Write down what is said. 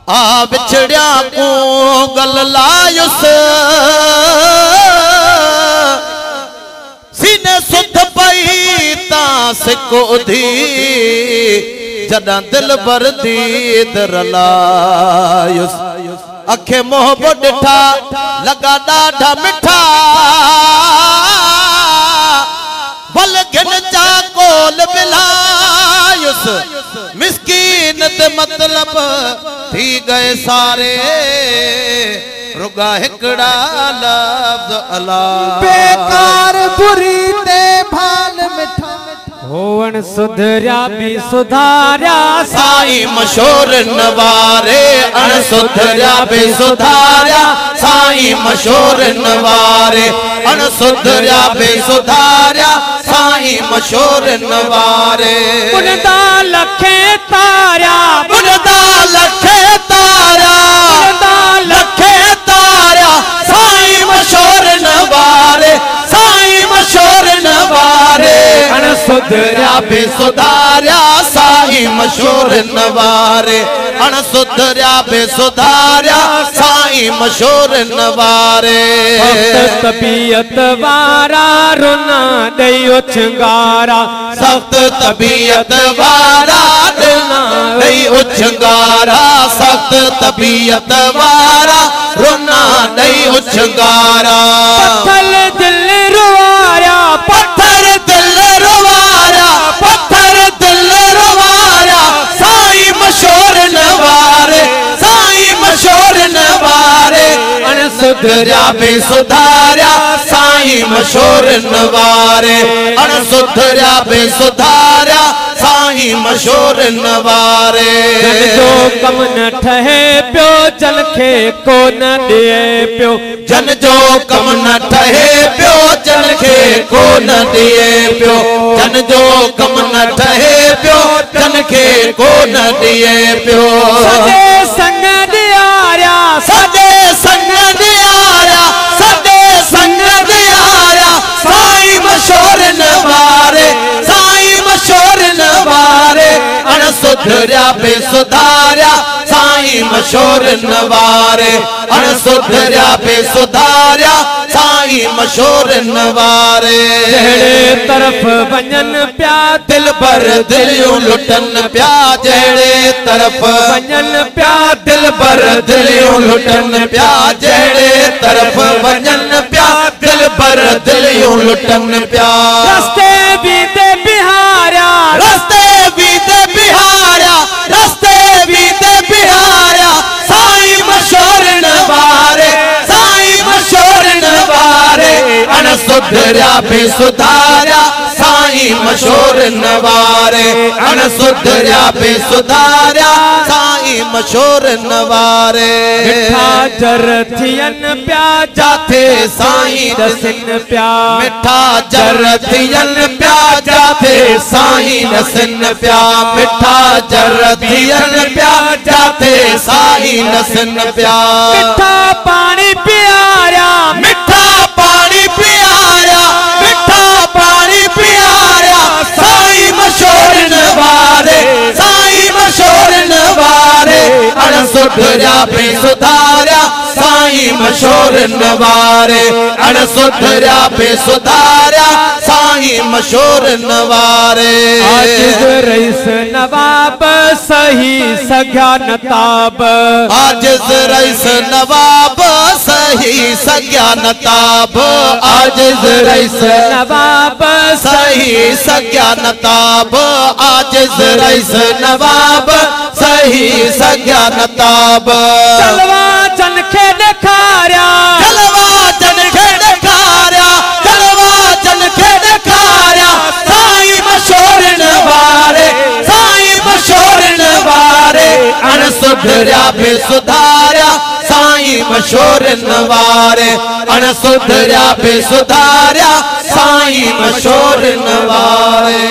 आ बिछड़िया को गल लायुस सीने सुध पई तास को धी जदा दिल भर दीद रलायुस अखे मोहब्बत डिठा लगा ॾाढा मिठा बल घिन जा कोल मिलायुस मिस्कीन ते मतलब थी गए सारे रुगा हिकड़ा लफ्ज़ अला बेकार बुरी ते भाल मिठा होवन सुधरिया भी सुधारिया साईं मशहूर नवारे अण सुधरिया भी सुधारिया साईं मशहूर नवारे अण सुधरिया भी सुधारिया साईं मशहूर नवारे बुनदा लखे तारा बुनदा लखे तारा बुनदा लखे तारा साईं मशहूर नवारे साईं मशहूर नवारे अण सुधरिया भी सुधारिया साईं मशहूर नवारे अण सुधरिया भी सुधारिया साईं मशहूर नवारे तबीयत वारा रुना ॾेई उछंगारा सख्त तबीयत वारा रुना ॾेई उछंगारा सख्त तबीयत वारा रुना ॾेई उछंगारा पत्थर दिल रुवाया पत्थर दिल रुवाया पत्थर दिल रुवाया साईं मशहूर नवारे साईं मशहूर नवारे अण सुधरिया भी सुधारिया साईं मशहूर नवारे अण सुधरिया भी सुधारिया साईं मशहूर नवारे जो कम न ठहे पियो जन खे को न ॾिए पियो जन जो कम न ठहे पियो जन खे को न ॾिए पियो जन जो कम न ठहे पियो जन खे को न ॾिए पियो सॼे संग ॾियारिया सॼे संग ॾियारिया सॼे संग ॾियारिया साईं मशहूर नवारे साईं मशहूर नवारे अण सुधरिया भी सुधारिया साईं मशहूर नवारे अण सुधरिया भी सुधारिया साईं मशहूर नवारे जहिड़े तरफ़ वञन पिया दिल भर दिलियूं लुटन पिया जहिड़े तरफ़ वञन पिया दिल भर दिलियूं लुटन पिया जहिड़े तरफ़ वञन पिया दिल भर दिलियूं लुटन पिया रस्ते बीते बिहारिया रस्ते बीते बिहारिया रस्ते बीते बिहारिया साईं मशहूर नवारे साईं मशहूर नवारे अण सुधरिया भी सुधारिया साईं मशहूर नवारे अण सुधरिया भी सुधारिया साईं मशहूर नवारे मिठा जर थियन पिया जाथे साईं दसिन पिया मिठा जर थियन पिया जाथे साईं नसन पिया मिठा जर थियन पिया जाथे साईं नसन पिया मिठा पानी पियारिया मिठा पानी पियारिया मिठा पानी पियारिया साईं मशहूर नवारे साईं मशहूर नवारे अण सुधरिया भी सुधारिया साईं मशहूर नवारे अण सुधरिया भी सुधारिया साईं मशहूर नवारे आजिज़ रईस नवाब सही सघिया नताब आजिज़ रईस नवाब सही सघिया नताब आजिज़ रईस नवाब सही सघिया नताब आजिज़ रईस नवाब सही सघिया नताब जलवा जन खे ॾेखारिया जलवा जन खे ॾेखारिया जलवा जन खे ॾेखारिया साईं मशहूर नवारे साईं मशहूर नवारे अण सुधरिया भी सुधारिया साईं मशहूर नवारे अण सुधरिया भी सुधारिया साईं मशहूर नवारे।